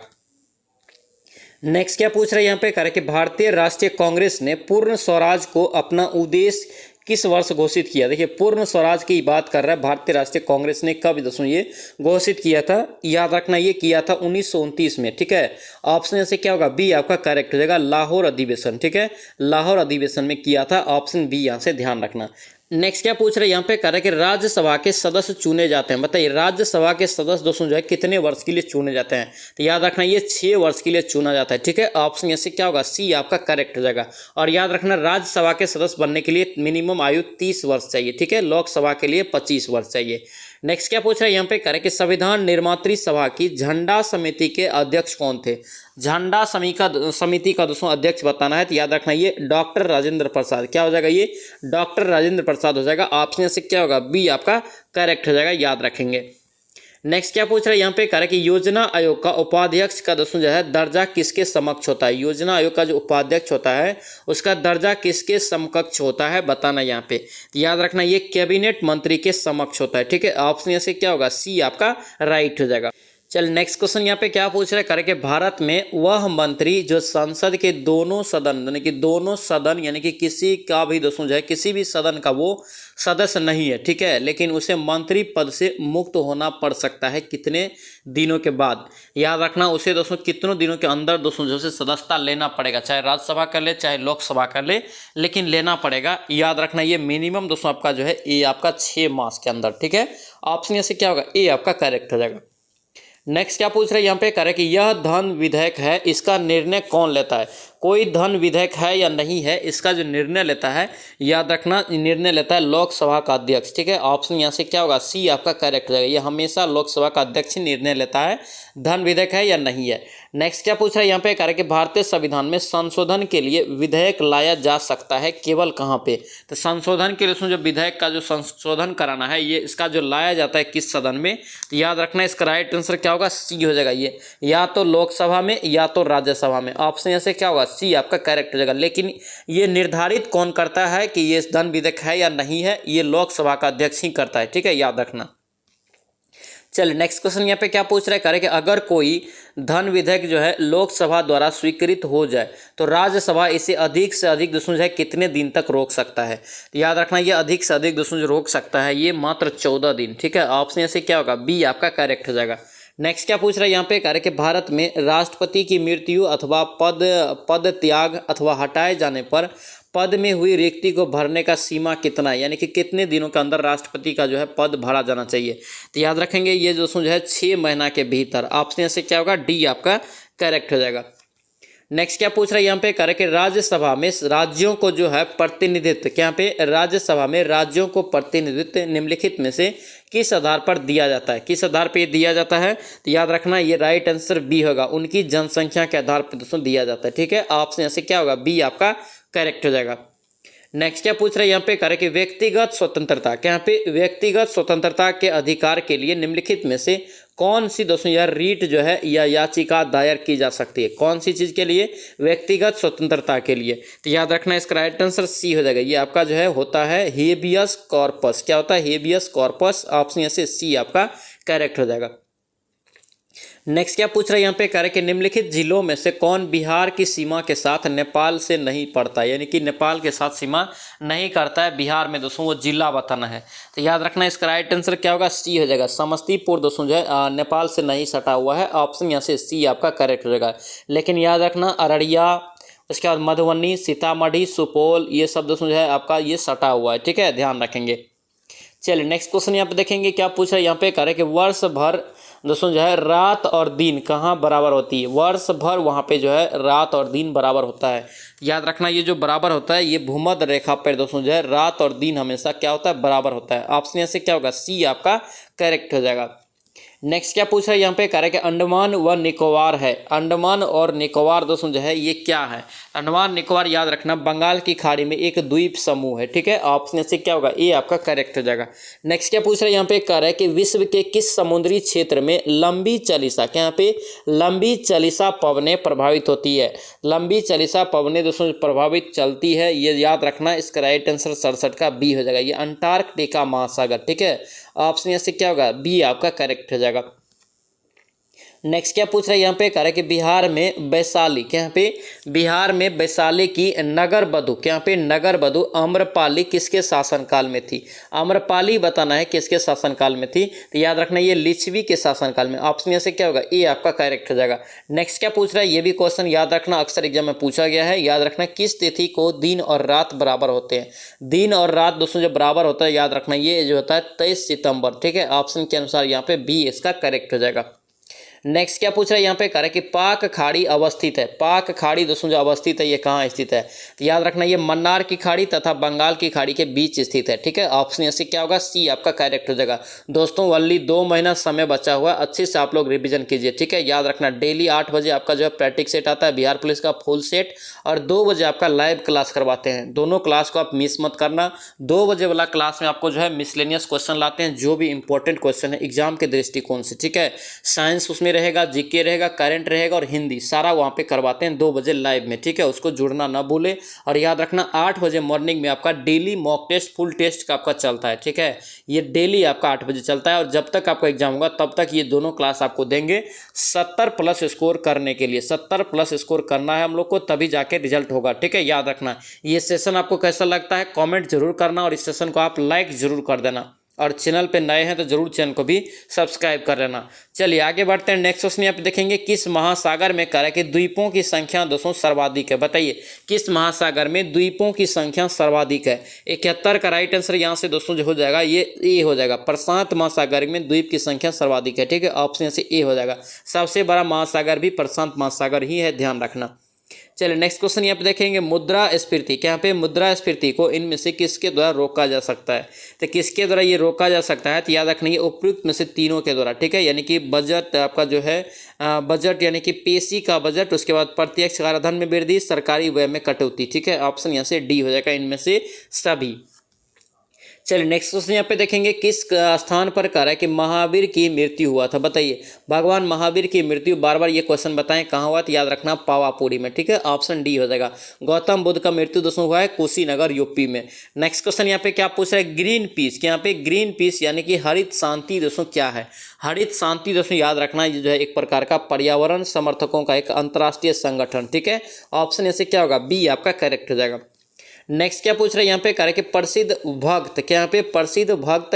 नेक्स्ट क्या पूछ रहे हैं यहाँ पे कह रहे कि भारतीय राष्ट्रीय कांग्रेस ने पूर्ण स्वराज को अपना उद्देश्य किस वर्ष घोषित किया? देखिए पूर्ण स्वराज की बात कर रहा है भारतीय राष्ट्रीय कांग्रेस ने कब दोस्तों ये घोषित किया था? याद रखना ये किया था 1929 में। ठीक है, ऑप्शन से क्या होगा? बी आपका करेक्ट हो जाएगा, लाहौर अधिवेशन। ठीक है, लाहौर अधिवेशन में किया था। ऑप्शन बी यहाँ से ध्यान रखना। नेक्स्ट क्या पूछ रहे हैं यहाँ पे कह रहे हैं कि राज्यसभा के सदस्य चुने जाते हैं। बताइए राज्यसभा के सदस्य दोस्तों जो है कितने वर्ष के लिए चुने जाते हैं? तो याद रखना ये 6 वर्ष के लिए चुना जाता है। ठीक है, ऑप्शन यहाँ से क्या होगा? सी आपका करेक्ट हो जाएगा। और याद रखना राज्यसभा के सदस्य बनने के लिए मिनिमम आयु 30 वर्ष चाहिए। ठीक है, लोकसभा के लिए 25 वर्ष चाहिए। नेक्स्ट क्या पूछ रहे हैं यहाँ पे कह रहे हैं कि संविधान निर्मात्री सभा की झंडा समिति के अध्यक्ष कौन थे? झंडा समिति का दोस्तों अध्यक्ष बताना है। तो याद रखना ये डॉक्टर राजेंद्र प्रसाद। क्या हो जाएगा? ये डॉक्टर राजेंद्र प्रसाद हो जाएगा। ऑप्शन से क्या होगा? बी आपका करेक्ट हो जाएगा, याद रखेंगे। नेक्स्ट क्या पूछ रहा है यहाँ पे कह रहे कि योजना आयोग का उपाध्यक्ष का दोस्तों जो है दर्जा किसके समकक्ष होता है? योजना आयोग का जो उपाध्यक्ष होता है उसका दर्जा किसके समकक्ष होता है बताना यहाँ पे। तो याद रखना ये कैबिनेट मंत्री के समकक्ष होता है। ठीक है, ऑप्शन यहाँ से क्या होगा? सी आपका राइट हो जाएगा। चल नेक्स्ट क्वेश्चन यहाँ पे क्या पूछ रहे हैं करके भारत में वह मंत्री जो संसद के दोनों सदन यानी कि किसी का भी दोस्तों जो है किसी भी सदन का वो सदस्य नहीं है। ठीक है, लेकिन उसे मंत्री पद से मुक्त होना पड़ सकता है कितने दिनों के बाद? याद रखना उसे दोस्तों कितनों दिनों के अंदर दोस्तों जो है सदस्यता लेना पड़ेगा, चाहे राज्यसभा कर ले चाहे लोकसभा कर ले, लेकिन लेना पड़ेगा। याद रखना ये मिनिमम दोस्तों आपका जो है ये आपका 6 मास के अंदर। ठीक है, ऑप्शन यहाँ से क्या होगा? ए आपका करेक्ट हो जाएगा। नेक्स्ट क्या पूछ रहे हैं यहाँ पे कह रहे हैं कि यह धन विधेयक है, इसका निर्णय कौन लेता है? कोई धन विधेयक है या नहीं है, इसका जो निर्णय लेता है याद रखना निर्णय लेता है लोकसभा का अध्यक्ष। ठीक है, ऑप्शन यहाँ से क्या होगा? सी आपका करेक्ट हो जाएगा। ये हमेशा लोकसभा का अध्यक्ष निर्णय लेता है धन विधेयक है या नहीं है। नेक्स्ट क्या पूछ रहा है यहाँ पे कह रहे हैं कि भारतीय संविधान में संशोधन के लिए विधेयक लाया जा सकता है केवल कहाँ पे? तो संशोधन के लिए जो विधेयक का जो संशोधन कराना है ये इसका जो लाया जाता है किस सदन में? तो याद रखना इसका राइट आंसर क्या होगा? सी हो जाएगा। ये या तो लोकसभा में या तो राज्यसभा में। ऑप्शन यहाँ से क्या होगा? सी आपका करेक्ट हो जाएगा। लेकिन ये निर्धारित कौन करता है कि ये धन विधेयक है या नहीं है? ये लोकसभा का अध्यक्ष ही करता है। ठीक है, याद रखना। चलिए नेक्स्ट क्वेश्चन यहाँ पे क्या पूछ रहा है कह रहे कि अगर कोई धन विधेयक जो है लोकसभा द्वारा स्वीकृत हो जाए तो राज्यसभा इसे अधिक से अधिक दोस्तों जो है कितने दिन तक रोक सकता है? तो याद रखना ये अधिक से अधिक दोस्तों जो रोक सकता है ये मात्र 14 दिन। ठीक है, ऑप्शन ऐसे क्या होगा? बी आपका करेक्ट हो जाएगा। नेक्स्ट क्या पूछ रहा है यहाँ पे? कह रहे कि भारत में राष्ट्रपति की मृत्यु अथवा पद त्याग अथवा हटाए जाने पर पद में हुई रिक्ति को भरने का सीमा कितना है, यानी कि कितने दिनों के अंदर राष्ट्रपति का जो है पद भरा जाना चाहिए? तो याद रखेंगे ये दोस्तों जो है 6 महीना के भीतर। ऑप्शन से क्या होगा? डी आपका करेक्ट हो जाएगा। नेक्स्ट क्या पूछ रहा है यहाँ पे? कह रहे कि राज्यसभा में राज्यों को जो है प्रतिनिधित्व, क्या पे राज्यसभा में राज्यों को प्रतिनिधित्व निम्नलिखित में से किस आधार पर दिया जाता है? किस आधार पर दिया जाता है? तो याद रखना ये राइट आंसर बी होगा, उनकी जनसंख्या के आधार पर दोस्तों दिया जाता है। ठीक है, ऑप्शन से क्या होगा? बी आपका करेक्ट हो जाएगा। नेक्स्ट क्या पूछ रहे हैं यहाँ पे? कह रहे कि व्यक्तिगत स्वतंत्रता, क्या यहाँ पे व्यक्तिगत स्वतंत्रता के अधिकार के लिए निम्नलिखित में से कौन सी दोस्तों यार रीट जो है या याचिका दायर की जा सकती है? कौन सी चीज़ के लिए? व्यक्तिगत स्वतंत्रता के लिए। तो याद रखना इसका राइट आंसर सी हो जाएगा। ये आपका जो है होता है हेबियस कॉर्पस। क्या होता है? Habeas corpus. ऑप्शन से सी आपका करेक्ट हो जाएगा। नेक्स्ट क्या पूछ रहा है यहाँ पे? कह रहे कि निम्नलिखित जिलों में से कौन बिहार की सीमा के साथ नेपाल से नहीं पड़ता, यानी कि नेपाल के साथ सीमा नहीं करता है बिहार में दोस्तों, वो जिला बताना है। तो याद रखना इसका राइट आंसर क्या होगा? सी हो जाएगा। समस्तीपुर दोस्तों जो है नेपाल से नहीं सटा हुआ है। ऑप्शन यहाँ से सी आपका करेक्ट हो जाएगा। लेकिन याद रखना अररिया, उसके बाद मधुबनी, सीतामढ़ी, सुपौल, ये सब दोस्तों जो है आपका ये सटा हुआ है। ठीक है, ध्यान रखेंगे। चलिए नेक्स्ट क्वेश्चन यहाँ पे देखेंगे क्या पूछ रहा है यहाँ पे? कह रहे कि वर्ष भर दोस्तों जो है रात और दिन कहाँ बराबर होती है? वर्ष भर वहाँ पे जो है रात और दिन बराबर होता है। याद रखना ये जो बराबर होता है ये भूमध्य रेखा पर दोस्तों जो है रात और दिन हमेशा क्या होता है? बराबर होता है। ऑप्शन से क्या होगा? सी आपका करेक्ट हो जाएगा। नेक्स्ट क्या पूछ रहा है यहाँ पे? कह रहे कि अंडमान व निकोबार है। अंडमान और निकोबार दोस्तों जो है ये क्या है? अंडमान निकोबार याद रखना बंगाल की खाड़ी में एक द्वीप समूह है। ठीक है, ऑप्शन से क्या होगा? ए आपका करेक्ट हो जाएगा। नेक्स्ट क्या पूछ रहा है यहाँ पे? कह रहा है कि विश्व के किस समुद्री क्षेत्र में लंबी चालिसा, क्या यहाँ पे लंबी चालिसा पवनें प्रभावित होती है? लंबी चालिसा पवनें दोस्तों प्रभावित चलती है, ये याद रखना। इसका राइट आंसर 67 का बी हो जाएगा। ये अंटार्कटिका महासागर। ठीक है, ऑप्शन से क्या होगा? बी आपका करेक्ट हो जाएगा। नेक्स्ट क्या पूछ रहा है यहाँ पे? कह रहा है कि बिहार में वैशाली, क्या यहाँ पे बिहार में वैशाली की नगर बधु, क्या यहाँ पे नगर बधु आम्रपाली किसके शासनकाल में थी? आम्रपाली बताना है किसके शासनकाल में थी। तो याद रखना ये लिच्छवी के शासनकाल में। ऑप्शन से क्या होगा? ए आपका करेक्ट हो जाएगा। नेक्स्ट क्या पूछ रहा है? ये भी क्वेश्चन याद रखना अक्सर एग्जाम में पूछा गया है। याद रखना किस तिथि को दिन और रात बराबर होते हैं? दिन और रात दोस्तों जो बराबर होता है याद रखना ये जो होता है 23 सितंबर। ठीक है, ऑप्शन के अनुसार यहाँ पे बी इसका करेक्ट हो जाएगा। नेक्स्ट क्या पूछ रहा है यहाँ पे? कह रहा है कि पाक खाड़ी अवस्थित है। पाक खाड़ी दोस्तों जो अवस्थित है ये कहाँ स्थित है? तो याद रखना ये मन्नार की खाड़ी तथा बंगाल की खाड़ी के बीच स्थित है। ठीक है, ऑप्शन से क्या होगा? सी आपका करेक्ट हो जाएगा। दोस्तों ओनली 2 महीना समय बचा हुआ है, अच्छे से आप लोग रिविजन कीजिए। ठीक है, याद रखना डेली 8 बजे आपका जो है प्रैक्टिस सेट आता है बिहार पुलिस का फुल सेट, और 2 बजे आपका लाइव क्लास करवाते हैं। दोनों क्लास को आप मिस मत करना। 2 बजे वाला क्लास में आपको जो है मिसलेनियस क्वेश्चन लाते हैं, जो भी इंपॉर्टेंट क्वेश्चन है एग्जाम के दृष्टिकोण से। ठीक है, साइंस उसमें रहेगा, जीके रहेगा, करंट रहेगा और हिंदी सारा वहाँ पे करवाते हैं 2 बजे लाइव में। ठीक है, उसको जुड़ना ना भूले। और याद रखना 8 बजे मॉर्निंग में आपका daily mock test full test का आपका चलता है। ठीक है, ये डेली आपका 8 बजे चलता है, और जब तक आपका एग्जाम होगा तब तक ये दोनों क्लास आपको देंगे 70+ स्कोर करने के लिए। 70+ स्कोर करना है हम लोग को, तभी जाके रिजल्ट होगा। ठीक है, याद रखना। ये सेशन आपको कैसा लगता है कमेंट जरूर करना, और इस सेशन को आप लाइक जरूर कर देना, और चैनल पे नए हैं तो जरूर चैनल को भी सब्सक्राइब कर लेना। चलिए आगे बढ़ते हैं। नेक्स्ट क्वेश्चन यहाँ पे देखेंगे किस महासागर में कह रहा है कि द्वीपों की संख्या दोस्तों सर्वाधिक है? बताइए किस महासागर में द्वीपों की संख्या सर्वाधिक है? 71 का राइट आंसर यहाँ से दोस्तों जो हो जाएगा ये ए हो जाएगा। प्रशांत महासागर में द्वीप की संख्या सर्वाधिक है। ठीक है, ऑप्शन से ए हो जाएगा। सबसे बड़ा महासागर भी प्रशांत महासागर ही है, ध्यान रखना। चलिए नेक्स्ट क्वेश्चन यहाँ पे देखेंगे मुद्रास्फीति। क्या यहाँ पे मुद्रास्फीति को इनमें से किसके द्वारा रोका जा सकता है? तो किसके द्वारा ये रोका जा सकता है? तो याद रखना ये उपयुक्त में से तीनों के द्वारा। ठीक है, यानी कि बजट आपका जो है बजट यानी कि पेशी का बजट, उसके बाद प्रत्यक्ष कराधान में वृद्धि, सरकारी व्यय में कटौती। ठीक है, ऑप्शन यहाँ से डी हो जाएगा, इनमें से सभी। चलिए नेक्स्ट क्वेश्चन यहाँ पे देखेंगे, किस स्थान पर कह रहा है कि महावीर की मृत्यु हुआ था, बताइए। भगवान महावीर की मृत्यु, बार बार ये क्वेश्चन बताएं कहाँ हुआ, तो याद रखना पावापुरी में, ठीक है, ऑप्शन डी हो जाएगा। गौतम बुद्ध का मृत्यु दोस्तों हुआ है कुशीनगर यूपी में। नेक्स्ट क्वेश्चन यहाँ पे क्या पूछ रहा है, ग्रीन पीस, यहाँ पे ग्रीन पीस यानी कि हरित शांति दोस्तों क्या है। हरित शांति दोस्तों याद रखना, ये जो है एक प्रकार का पर्यावरण समर्थकों का एक अंतर्राष्ट्रीय संगठन, ठीक है, ऑप्शन ऐसे क्या होगा, बी आपका करेक्ट हो जाएगा। नेक्स्ट क्या पूछ रहे हैं यहाँ पे, कह रहे कि प्रसिद्ध भक्त, क्या यहाँ पे प्रसिद्ध भक्त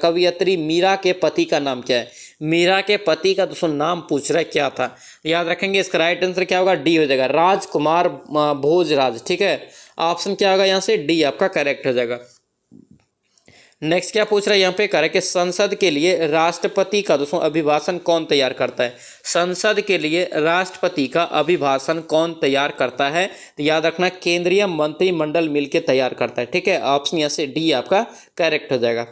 कवयित्री मीरा के पति का नाम क्या है। मीरा के पति का दोस्तों नाम पूछ रहा है क्या था, याद रखेंगे। इसका राइट आंसर क्या होगा, डी हो जाएगा, राजकुमार भोजराज, ठीक है, ऑप्शन क्या होगा यहाँ से, डी आपका करेक्ट हो जाएगा। नेक्स्ट क्या पूछ रहा है यहाँ पे, कह रहे कि संसद के लिए राष्ट्रपति का दोस्तों अभिभाषण कौन तैयार करता है। संसद के लिए राष्ट्रपति का अभिभाषण कौन तैयार करता है, तो याद रखना केंद्रीय मंत्रिमंडल मिलकर तैयार करता है, ठीक है, ऑप्शन यहाँ से डी आपका करेक्ट हो जाएगा।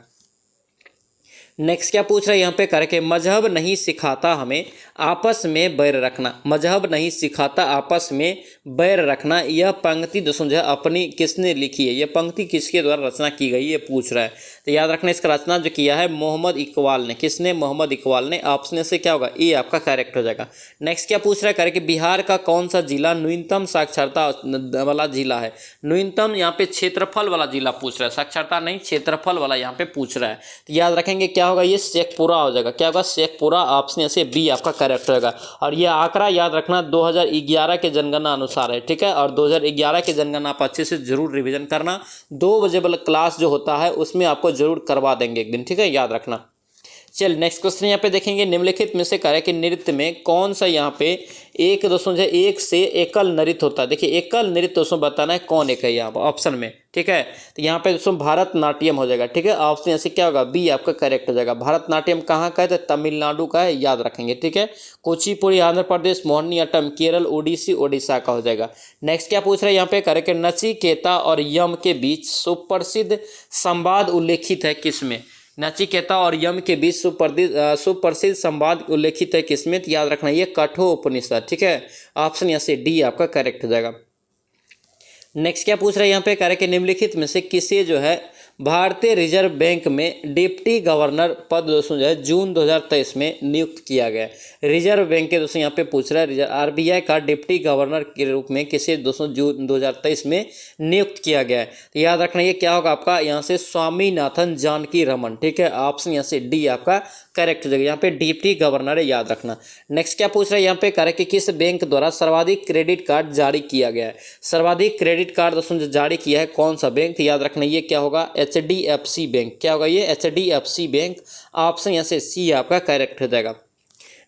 नेक्स्ट क्या पूछ रहा है यहाँ पे, करके मजहब नहीं सिखाता हमें आपस में बैर रखना। मजहब नहीं सिखाता आपस में बैर रखना, यह पंक्ति दोस्तों जो है अपनी किसने लिखी है, यह पंक्ति किसके द्वारा रचना की गई ये पूछ रहा है। तो याद रखना इसका रचना जो किया है मोहम्मद इकबाल ने, किसने, मोहम्मद इकबाल ने, ऑप्शन से क्या होगा, ए आपका करेक्ट हो जाएगा। नेक्स्ट क्या पूछ रहा है, करके बिहार का कौन सा जिला न्यूनतम साक्षरता वाला जिला है। न्यूनतम यहाँ पे क्षेत्रफल वाला जिला पूछ रहा है, साक्षरता नहीं क्षेत्रफल वाला यहाँ पे पूछ रहा है। तो याद रखेंगे क्या होगा, ये शेखपुरा हो जाएगा, क्या होगा, शेखपुरा, ऑप्शन से बी आपका करेक्ट होगा। और ये आंकड़ा याद रखना 2011 के जनगणना अनुसार है, ठीक है, और 2011 के जनगणना आप अच्छे से जरूर रिवीजन करना। 2 बजे वाला क्लास जो होता है उसमें आपको जरूर करवा देंगे एक दिन, ठीक है, याद रखना। चल नेक्स्ट क्वेश्चन यहाँ पे देखेंगे, निम्नलिखित में से कह रहा है कि नृत्य में कौन सा यहाँ पे एक दोस्तों जो एक से एकल नृत्य होता है। देखिए एकल नृत्य दोस्तों बताना है कौन एक है यहाँ पर ऑप्शन में, ठीक है, तो यहाँ पे दोस्तों भारतनाट्यम हो जाएगा, ठीक है, ऑप्शन यहाँ से क्या होगा, बी आपका करेक्ट हो जाएगा। भारतनाट्यम कहाँ का है, तो तमिलनाडु का है, याद रखेंगे, ठीक है। कुचिपुड़ी आंध्र प्रदेश, मोहिनीअट्टम केरल, ओडिसी उड़ीसा का हो जाएगा। नेक्स्ट क्या पूछ रहे हैं यहाँ पे, कह रहे कि नचिकेता और यम के बीच सुप्रसिद्ध संवाद उल्लेखित है किसमें। नचिकेता और यम के बीच सुप्रसिद्ध संवाद उल्लेखित है किसमें, तो याद रखना ये कठोपनिषद, ठीक है, ऑप्शन यहाँ से डी आपका करेक्ट हो जाएगा। नेक्स्ट क्या पूछ रहे हैं यहाँ पे, कह रहे कि निम्नलिखित में से किसे जो है भारतीय रिजर्व बैंक में डिप्टी गवर्नर पद दोस्तों जो है जून 2023 में नियुक्त किया गया है। रिजर्व बैंक के दोस्तों यहाँ पे पूछ रहा है आरबीआई का डिप्टी गवर्नर के रूप में किसे दोस्तों जून 2023 में नियुक्त किया गया है। तो याद रखना ये क्या होगा आपका, यहाँ से स्वामीनाथन जानकी रमन, ठीक है, ऑप्शन यहाँ से डी आपका करेक्ट हो जाएगा। यहाँ पे डिप्टी गवर्नर है, याद रखना। नेक्स्ट क्या पूछ रहा है यहाँ पे, कह रहे कि किस बैंक द्वारा सर्वाधिक क्रेडिट कार्ड जारी किया गया है। सर्वाधिक क्रेडिट कार्ड दोस्तों जो जारी किया है कौन सा बैंक, तो याद रखना ये क्या होगा, HDFC बैंक, क्या होगा ये HDFC बैंक, ऑप्शन यहाँ से सी आपका करेक्ट हो जाएगा।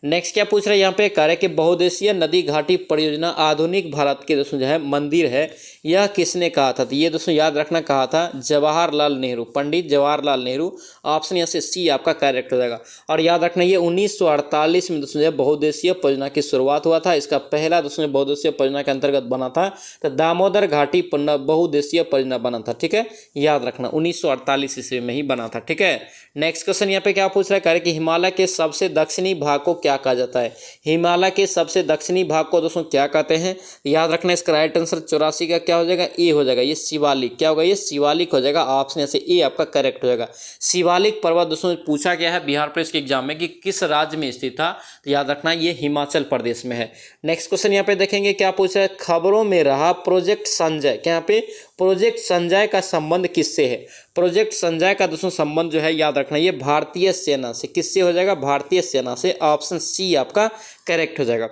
नेक्स्ट क्या पूछ रहे हैं यहाँ पे, कह रहे कि बहुउद्देशीय नदी घाटी परियोजना आधुनिक भारत के दोस्तों जो है मंदिर है, यह किसने कहा था। तो ये दोस्तों याद रखना कहा था जवाहरलाल नेहरू, पंडित जवाहरलाल नेहरू, ऑप्शन यहाँ से सी आपका करेक्ट हो जाएगा। और याद रखना ये 1948 में दोस्तों जो बहुउद्देशीय परियोजना की शुरुआत हुआ था। इसका पहला दोस्तों बहुउद्देशीय परियोजना के अंतर्गत बना था तो दामोदर घाटी बहुउद्देशीय परियोजना बना था, ठीक है, याद रखना 1948 ईस्वी में ही बना था, ठीक है। नेक्स्ट क्वेश्चन यहाँ पे क्या पूछ रहा है, कह रहे कि हिमालय के सबसे दक्षिणी भाग को क्या कहा जाता है। हिमालय के सबसे दक्षिणी भाग को दोस्तों क्या कहते हैं, याद रखना इसका राइट आंसर 84 का क्या हो जाएगा, ए हो जाएगा, ये शिवालिक, क्या होगा, ये शिवालिक हो जाएगा, ऑप्शन से ए आपका करेक्ट हो जाएगा। शिवालिक पर्वत दोस्तों पूछा गया है बिहार पुलिस के एग्जाम में कि किस राज्य में स्थित था, तो याद रखना ये हिमाचल प्रदेश में है। नेक्स्ट क्वेश्चन यहाँ पे देखेंगे क्या पूछा है, खबरों में रहा प्रोजेक्ट संजय, क्या यहाँ पे प्रोजेक्ट संजय का संबंध किससे है। प्रोजेक्ट संजय का दोस्तों संबंध जो है याद रखना ये भारतीय सेना से, किससे हो जाएगा, भारतीय सेना से, ऑप्शन सी आपका करेक्ट हो जाएगा।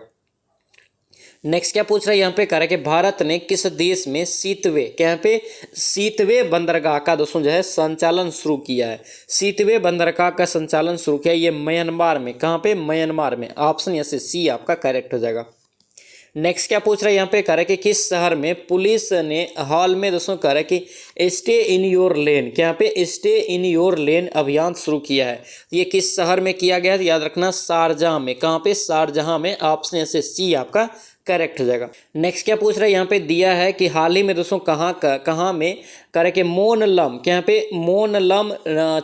नेक्स्ट क्या पूछ रहा है यहाँ पे, कह रहा है कि भारत ने किस देश में सीतवे, क्या यहाँ पे सीतवे बंदरगाह का दोस्तों जो है संचालन शुरू किया है। सीतवे बंदरगाह का संचालन शुरू किया ये म्यांमार में, कहाँ पे, म्यांमार में, ऑप्शन यहाँ से सी आपका करेक्ट हो जाएगा। नेक्स्ट क्या पूछ रहा है यहाँ पे, कह रहा है कि किस शहर में पुलिस ने हाल में दोस्तों कह रहा है कि स्टे इन योर लेन, क्या यहाँ पे स्टे इन योर लेन अभियान शुरू किया है। ये किस शहर में किया गया है, याद रखना शारजाह में, कहाँ पे, शारजाह में, ऑप्शन से सी आपका करेक्ट हो जाएगा। नेक्स्ट क्या पूछ रहा है यहाँ पे दिया है कि हाल ही में दोस्तों कहाँ में करे कि मोनलम, क्या यहाँ पे मोनलम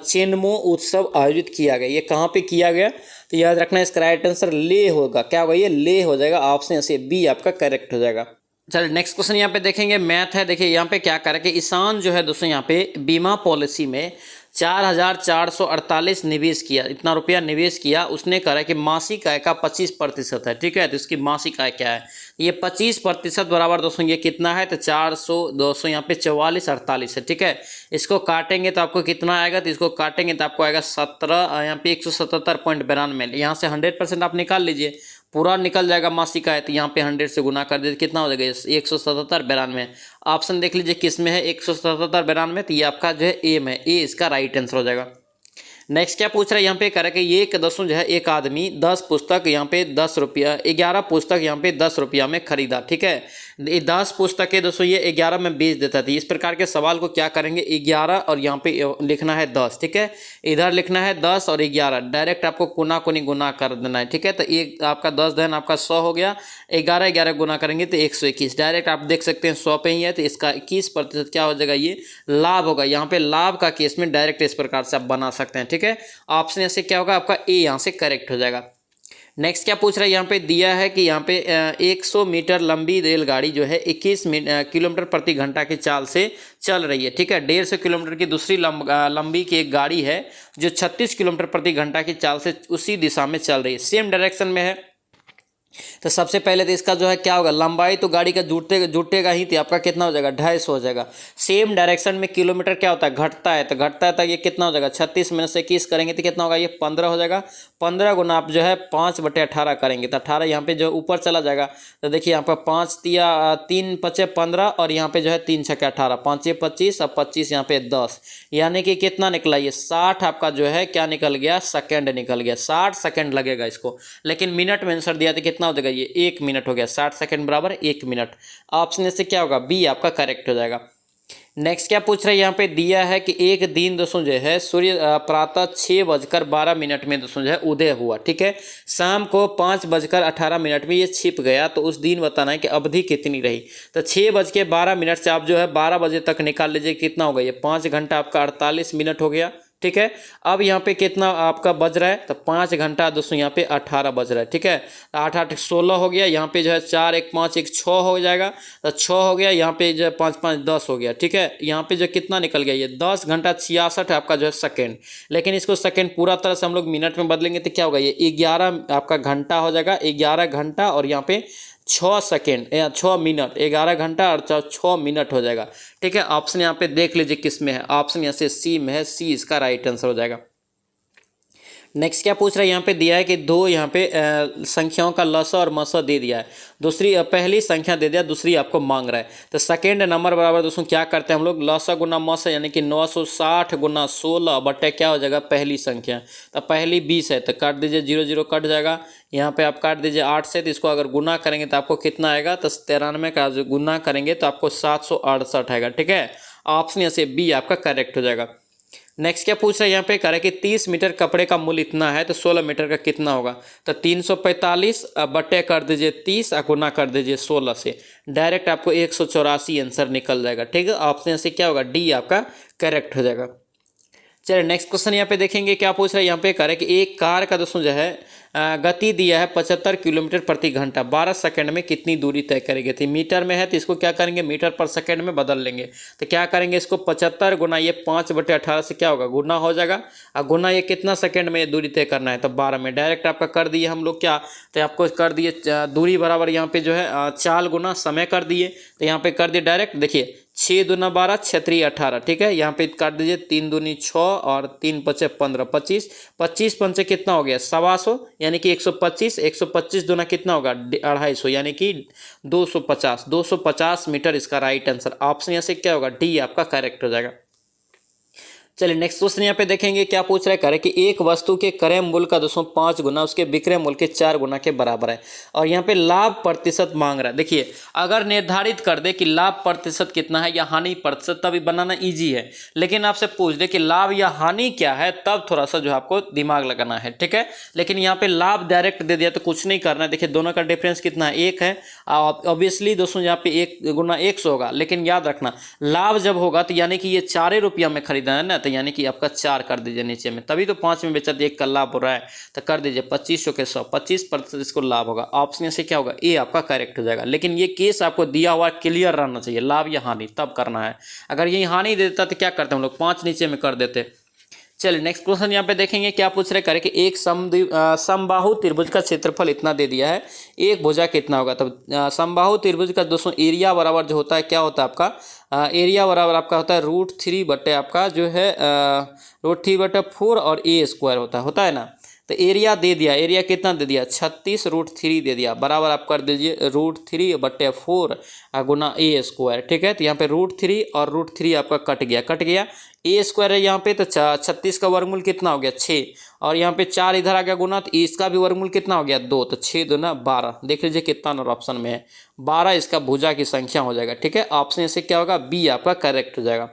चेनमो उत्सव आयोजित किया गया, ये कहाँ पे किया गया, तो याद रखना इसका राइट आंसर ले होगा, क्या होगा, ये ले हो जाएगा, ऑप्शन से बी आपका करेक्ट हो जाएगा। चलिए नेक्स्ट क्वेश्चन यहाँ पे देखेंगे, मैथ है। देखिए यहाँ पे क्या करें कि ईशान जो है दोस्तों यहाँ पे बीमा पॉलिसी में 4,448 निवेश किया, इतना रुपया निवेश किया। उसने कहा कि मासिक आय का 25% है, ठीक है। तो इसकी मासिक आय क्या है, ये 25% बराबर दोस्तों ये कितना है, तो 400 200 यहाँ पे 4448 है, ठीक है। इसको काटेंगे तो आपको कितना आएगा, तो इसको काटेंगे तो आपको आएगा 17 यहाँ पे 177.92। यहाँ से 100% आप निकाल लीजिए, पूरा निकल जाएगा मासिक आय। तो यहाँ पे 100 से गुना कर दीजिए, कितना हो जाएगा 177.92। ऑप्शन देख लीजिए किस में है, 177.92। तो ये आपका जो है ए में, ए इसका राइट आंसर हो जाएगा। नेक्स्ट क्या पूछ रहा है यहाँ पे, कह रहा है कि ये एक दोस्तों जो है एक आदमी 10 पुस्तक यहाँ पे 10 रुपया, 11 पुस्तक यहाँ पे 10 रुपया में खरीदा, ठीक है। ये 10 पुस्तकें दोस्तों ये 11 में बेच देता था। इस प्रकार के सवाल को क्या करेंगे, 11 और यहाँ पे लिखना है 10, ठीक है। इधर लिखना है 10 और 11, डायरेक्ट आपको कोना कोनी गुना कर देना है, ठीक है। तो एक आपका 10 धन आपका 100 हो गया, 11 गुना करेंगे तो 121, डायरेक्ट आप देख सकते हैं 100 पे ही है। तो इसका 21% क्या हो जाएगा, ये लाभ होगा। यहाँ पे लाभ का केस में डायरेक्ट इस प्रकार से आप बना सकते हैं, ठीक है। ऑप्शन ऐसे क्या होगा, आपका ए यहाँ से करेक्ट हो जाएगा। नेक्स्ट क्या पूछ रहा है यहाँ पे, दिया है कि यहाँ पे 100 मीटर लंबी रेलगाड़ी जो है 21 किलोमीटर प्रति घंटा की चाल से चल रही है, ठीक है। 150 किलोमीटर की दूसरी लंबी की एक गाड़ी है जो 36 किलोमीटर प्रति घंटा की चाल से उसी दिशा में चल रही है, सेम डायरेक्शन में है। तो सबसे पहले तो इसका जो है क्या होगा, लंबाई तो गाड़ी का जुटेगा ही, तो आपका कितना हो जाएगा 250 हो जाएगा। सेम डायरेक्शन में किलोमीटर क्या होता है, घटता है। तो घटता है तो ये कितना हो जाएगा, 36 में से 21 करेंगे तो कितना होगा, ये 15 हो जाएगा। 15 गुना आप जो है 5/18 करेंगे तो 18 यहाँ पे जो ऊपर चला जाएगा। तो देखिए यहाँ पर 5 तिया 3 5 15 और यहाँ पे जो है 3 6 18, 5 25 और 25 यहाँ पे 10, यानी कि कितना निकला, ये 60 आपका जो है क्या निकल गया, सेकेंड निकल गया। 60 सेकेंड लगेगा इसको, लेकिन मिनट में आंसर दिया तो कितना हो जाएगा, ये 1 मिनट हो गया। 60 सेकंड बराबर 1 मिनट। ऑप्शन से क्या होगा, बी आपका करेक्ट हो जाएगा। नेक्स्ट क्या पूछ रहे हैं यहाँ पे, दिया है कि एक दिन दोस्तों जो है सूर्य प्रातः 6:12 में दोस्तों जो है उदय हुआ, ठीक है। शाम को 5:18 में ये छिप गया, तो उस दिन बताना है कि अवधि कितनी रही। तो 6:12 से आप जो है 12 बजे तक निकाल लीजिए, कितना होगा, ये 5 घंटा आपका 48 मिनट हो गया, ठीक है। अब यहाँ पे कितना आपका बज रहा है, तो 5 घंटा दोस्तों यहाँ पे 18 बज रहा है, ठीक है। 8 8 16 हो गया, यहाँ पे जो है 4 1 5 1 6 हो जाएगा, तो 6 हो गया। यहाँ पे जो है 5 5 10 हो गया, ठीक है। यहाँ पे जो कितना निकल गया, ये 10 घंटा 66 आपका जो है सेकेंड। लेकिन इसको सेकेंड पूरा तरह से हम लोग मिनट में बदलेंगे तो क्या होगा, ये 11 आपका घंटा हो जाएगा। 11 घंटा और यहाँ पे 6 सेकेंड या 6 मिनट, 11 घंटा और 6 मिनट हो जाएगा, ठीक है। ऑप्शन यहाँ पे देख लीजिए किस में है, ऑप्शन यहाँ से सी में है, सी इसका राइट आंसर हो जाएगा। नेक्स्ट क्या पूछ रहा है यहाँ पे, दिया है कि दो यहाँ पे संख्याओं का लसा और मसा दे दिया है, दूसरी पहली संख्या दे दिया, दूसरी आपको मांग रहा है। तो सेकेंड नंबर बराबर दोस्तों क्या करते हैं हम लोग, लसा गुना मसा, यानी कि 960 गुना 16 बटे क्या हो जाएगा, पहली संख्या। तो पहली 20 है, तो काट दीजिए, 0 0 कट जाएगा। यहाँ पे आप काट दीजिए 8 से, तो इसको अगर गुना करेंगे तो आपको कितना आएगा, तो 93 का जो गुना करेंगे तो आपको 768 आएगा, ठीक है। ऑप्शन यहाँ से बी आपका करेक्ट हो जाएगा। नेक्स्ट क्या पूछ रहा है यहाँ पे, कह रहा है कि 30 मीटर कपड़े का मूल्य इतना है, तो 16 मीटर का कितना होगा। तो 345 बटे कर दीजिए 30 और गुना कर दीजिए 16 से, डायरेक्ट आपको 184 आंसर निकल जाएगा, ठीक है। ऑप्शन से क्या होगा, डी आपका करेक्ट हो जाएगा। चलिए नेक्स्ट क्वेश्चन यहाँ पे देखेंगे, क्या पूछ रहा है यहाँ पे, कह रहा है कि एक कार का दोस्तों जो है गति दिया है 75 किलोमीटर प्रति घंटा, 12 सेकंड में कितनी दूरी तय करेगी। थी मीटर में है तो इसको क्या करेंगे, मीटर पर सेकंड में बदल लेंगे। तो क्या करेंगे, इसको 75 गुना ये 5/18 से क्या होगा, गुना हो जाएगा। और गुना ये कितना सेकंड में ये दूरी तय करना है, तो 12 में। डायरेक्ट आपका कर दिए हम लोग क्या, तो आपको कर दिए दूरी बराबर यहाँ पे जो है 4 गुना समय कर दिए। तो यहाँ पे कर दिए डायरेक्ट, देखिए 6 दूना 12, 6 3 18, ठीक है। यहाँ पे काट दीजिए 3 दूनी 6 और 3 5 15, 25 25 पंचे कितना हो गया, 125, यानी कि 125। 125 दूना कितना होगा, 250, यानी कि 250। 250 मीटर इसका राइट आंसर। ऑप्शन यहाँ से क्या होगा, डी आपका करेक्ट हो जाएगा। चलिए नेक्स्ट क्वेश्चन यहाँ पे देखेंगे, क्या पूछ रहा है, करे कि एक वस्तु के क्रय मूल्य का 5 गुना उसके विक्रय मूल्य के 4 गुना के बराबर है, और यहाँ पे लाभ प्रतिशत मांग रहा है। देखिए अगर निर्धारित कर दे कि लाभ प्रतिशत कितना है या हानि प्रतिशत, तभी बनाना इजी है। लेकिन आपसे पूछ दे कि लाभ या हानि क्या है, तब थोड़ा सा जो है आपको दिमाग लगाना है, ठीक है। लेकिन यहाँ पे लाभ डायरेक्ट दे दिया तो कुछ नहीं करना है। देखिए दोनों का डिफरेंस कितना है, 1 है। ऑब्वियसली दोस्तों यहाँ पे 1 गुना 100 होगा, लेकिन याद रखना लाभ जब होगा तो यानी कि ये 4 रुपया में खरीदा है ना, तो यानी कि आपका 4 कर दीजिए नीचे में, तभी तो 5 में बेचा तो 1 का लाभ हो रहा है। तो कर दीजिए 2500 के 100, 25% इसको लाभ होगा। ऑप्शन से क्या होगा, ए आपका करेक्ट हो जाएगा। लेकिन ये केस आपको दिया हुआ क्लियर रहना चाहिए, लाभ या हानि तब करना है। अगर ये हानि दे देता तो क्या करते हम लोग, 5 नीचे में कर देते। चलिए नेक्स्ट क्वेश्चन यहाँ पे देखेंगे क्या पूछ रहे, करें कि एक समबाहु त्रिभुज का क्षेत्रफल इतना दे दिया है, एक भुजा कितना होगा। तब समबाहु त्रिभुज का दोस्तों एरिया बराबर जो होता है क्या होता है आपका, एरिया बराबर आपका होता है √3 बटे आपका जो है √3/4 और a² होता है ना। तो एरिया दे दिया, एरिया कितना दे दिया, 36 √3 दे दिया, बराबर आप कर दीजिए √3/4 गुना a²। ठीक है, तो यहाँ पे √3 और √3 आपका कट गया, a² है यहाँ पे, तो 36 का वर्गमूल कितना हो गया 6, और यहाँ पे 4 इधर आ गया गुना, तो इसका भी वर्गमूल कितना हो गया 2, तो 6 दूना 12। देख लीजिए कितना नंबर ऑप्शन में है 12, इसका भुजा की संख्या हो जाएगा। ठीक है, ऑप्शन से क्या होगा, बी आपका करेक्ट हो जाएगा।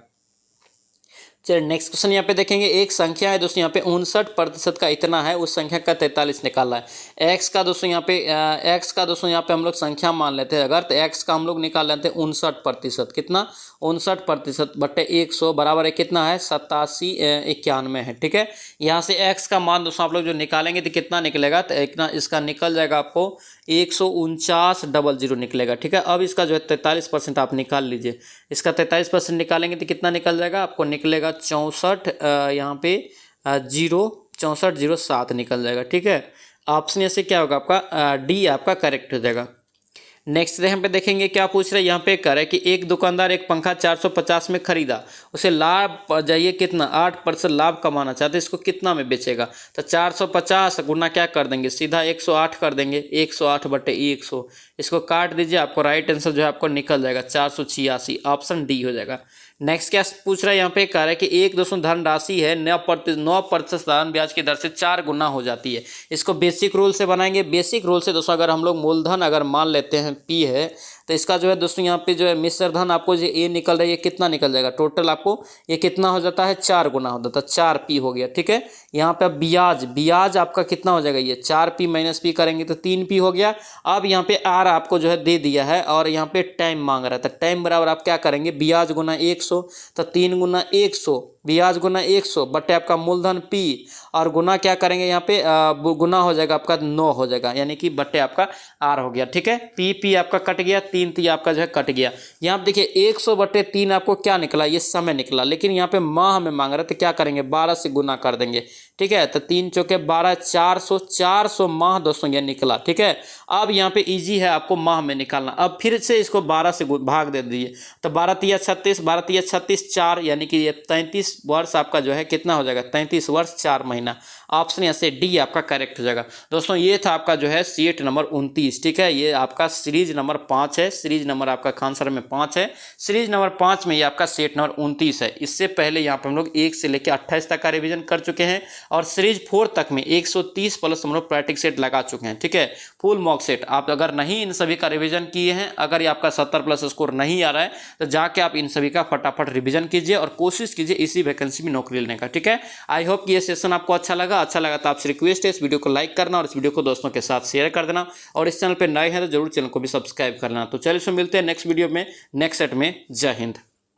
चलिए नेक्स्ट क्वेश्चन यहाँ पे देखेंगे, एक संख्या है दोस्तों यहाँ पे 59% का इतना है, उस संख्या का 43 निकालना है। एक्स का दोस्तों यहाँ पे हम लोग संख्या मान लेते हैं अगर, तो एक्स का हम लोग निकाल लेते हैं 59%, कितना 59% बटे 100 बराबर है कितना है 8791 है। ठीक है, यहाँ से एक्स का मान दोस्तों आप लोग जो निकालेंगे तो कितना निकलेगा, तो इतना इसका निकल जाएगा आपको 149,000 निकलेगा। ठीक है, अब इसका जो है 43% आप निकाल लीजिए, इसका 43% निकालेंगे तो कितना निकल जाएगा, आपको निकलेगा 64 यहाँ पे 6407 निकल जाएगा। ठीक है, ऑप्शन से क्या होगा आपका डी आपका करेक्ट हो जाएगा। नेक्स्ट यहाँ पे देखेंगे क्या पूछ रहे हैं, यहाँ पे कर है कि एक दुकानदार एक पंखा 450 में खरीदा, उसे लाभ जाइए कितना 8% लाभ कमाना चाहते हैं, इसको कितना में बेचेगा। तो 450 गुना क्या कर देंगे, सीधा 108 कर देंगे, 108/100, इसको काट दीजिए, आपको राइट आंसर जो है आपको निकल जाएगा 486, ऑप्शन डी हो जाएगा। नेक्स्ट क्या पूछ रहा है, यहाँ पे कह रहा है कि एक दोस्तों धनराशि है 9% साधारण ब्याज की दर से 4 गुना हो जाती है, इसको बेसिक रूल से बनाएंगे। बेसिक रूल से दोस्तों अगर हम लोग मूलधन अगर मान लेते हैं P है, तो इसका जो है दोस्तों यहाँ पे जो है मिश्र धन आपको जो ए निकल रही है कितना निकल जाएगा, टोटल आपको ये कितना हो जाता है 4 गुना हो जाता है, 4P हो गया। ठीक है, यहाँ पे ब्याज आपका कितना हो जाएगा, ये 4P - P करेंगे तो 3P हो गया। अब यहाँ पे R आपको जो है दे दिया है और यहाँ पे टाइम मांग रहा था, टाइम बराबर आप क्या करेंगे, ब्याज गुना 100, तो 3 गुना 100 ब्याज गुना 100 बटे आपका मूलधन P, और गुना क्या करेंगे यहाँ पे गुना हो जाएगा आपका 9 हो जाएगा, यानी कि बटे आपका R हो गया। ठीक है, P आपका कट गया, 3 आपका जो है कट गया। यहाँ पे देखिए 100/3 आपको क्या निकला, ये समय निकला, लेकिन यहाँ पे माह में मांग रहे तो क्या करेंगे 12 से गुना कर देंगे। ठीक है, तो 3 चौके 12, 400 माह दोस्तों ये निकला। ठीक है, अब यहाँ पे इजी है आपको माह में निकालना। अब फिर से इसको 12 से भाग दे दीजिए, तो 12 तिया 36, 12 तिया 36 4, यानी कि ये 33 वर्ष आपका जो है कितना हो जाएगा, 33 वर्ष 4 महीना। ऑप्शन यहाँ से डी आपका करेक्ट हो जाएगा। दोस्तों ये था आपका जो है सीट नंबर 29। ठीक है, ये आपका सीरीज नंबर 5 है, सीरीज नंबर आपका आंसर में 5 है, सीरीज नंबर 5 में ये आपका सेट नंबर 29 है। इससे पहले यहाँ पर हम लोग 1 से लेकर 28 तक का रिवीजन कर चुके हैं, और सीरीज 4 तक में 130 प्लस हम लोग प्रैक्टिस सेट लगा चुके हैं। ठीक है, फुल मॉक सेट आप अगर नहीं इन सभी का रिवीजन किए हैं, अगर ये आपका 70+ स्कोर नहीं आ रहा है, तो जाके आप इन सभी का फटाफट रिवीजन कीजिए और कोशिश कीजिए इसी वैकेंसी में नौकरी लेने का। ठीक है, आई होप कि ये सेशन आपको अच्छा लगा तो आपसे रिक्वेस्ट है इस वीडियो को लाइक करना और इस वीडियो को दोस्तों के साथ शेयर कर देना, और इस चैनल पर नए हैं तो जरूर चैनल को भी सब्सक्राइब कर लेना। तो चलिए मिलते हैं नेक्स्ट वीडियो में नेक्स्ट सेट में। जय हिंद।